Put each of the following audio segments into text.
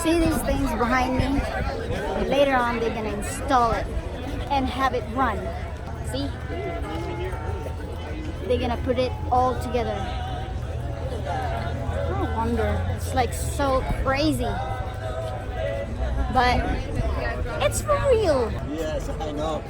See these things behind me? Later on, they're gonna install it and have it run. See? They're gonna put it all together. I wonder. It's like so crazy. But it's for real. Yes, I know.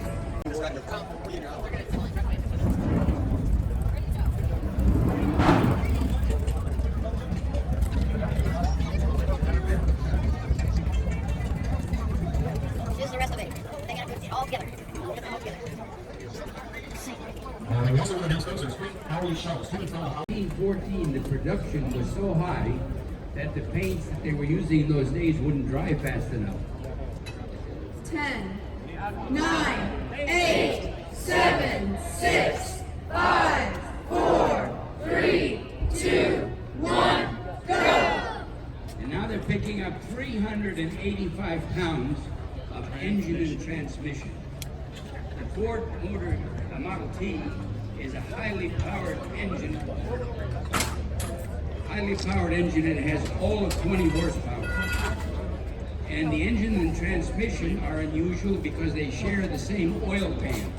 Here's the rest of it. They're gonna put it all together. We also announced those are spring hourly shuttles. 1914, the production was so high that the paints that they were using in those days wouldn't dry fast enough. 10, 9, 8, 7, 6, 5, 4, 3, 2, 1, go! And now they're picking up 385 pounds of engine and transmission. The Ford motor Model T is a highly powered engine. It has all of 20 horsepower. And the engine and transmission are unusual because they share the same oil pan.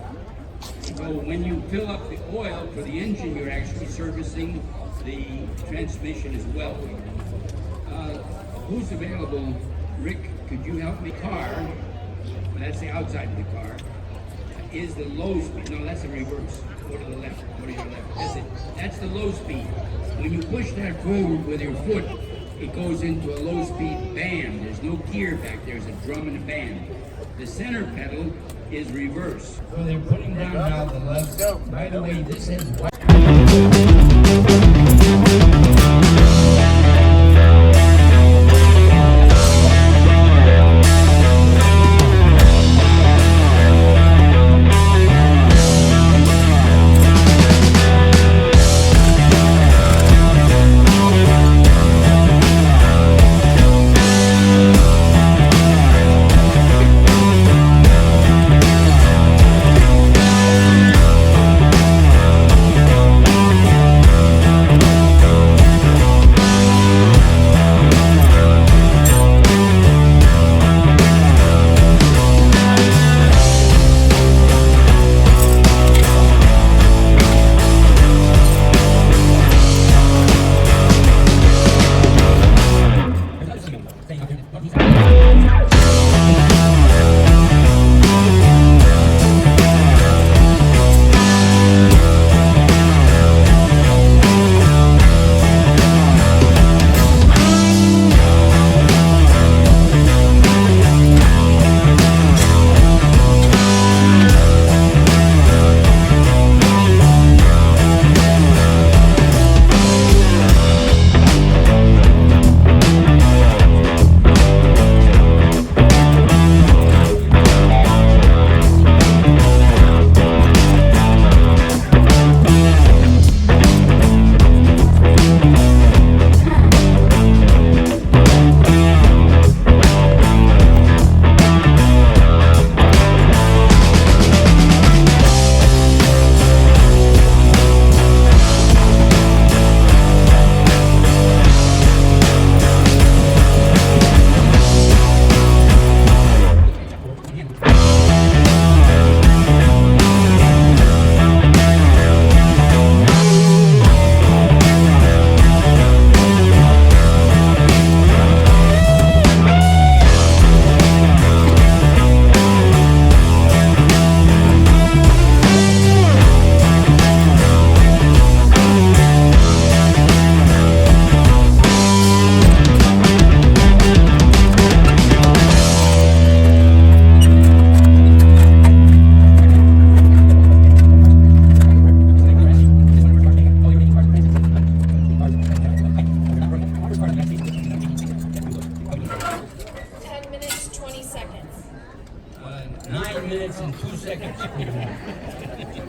So when you fill up the oil for the engine, you're actually servicing the transmission as well. Who's available? Rick, could you help me? Car, that's the outside of the car, is the low speed. No, that's the reverse. Go to the left. Go to your left. That's it. That's the low speed. When you push that forward with your foot, it goes into a low speed band. There's no gear back there. There's a drum and a band. The center pedal is reverse. So they're putting down now the lugs. By the way, this has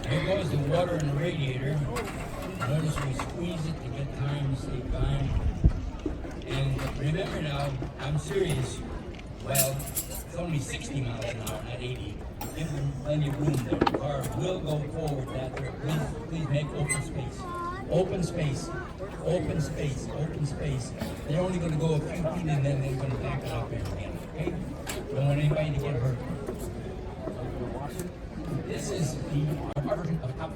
There goes the water in the radiator. Notice we squeeze it to get time, save time. And remember now, I'm serious. Well, it's only 60 miles an hour, not 80. Give them plenty of room there. The car will go forward that way. Please make open space. Open space. Open space. Open space. They're only going to go a few feet and then they're going to back it up again. Okay? Don't want anybody to get hurt. This is our version of a cop.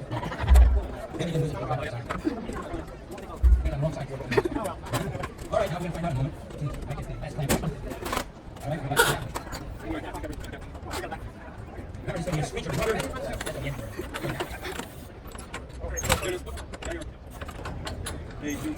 All right, now we're going to find out in a moment. I get the last time. All right, remember, it's going to be a squeaker butter. That's the end word. Ladies and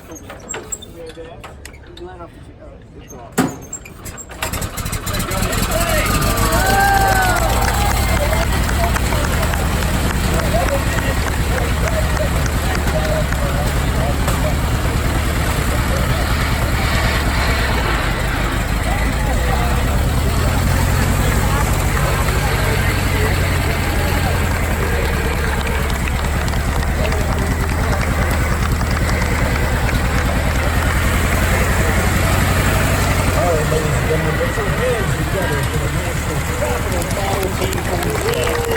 gentlemen, put your hands together for the National Capital Model Team.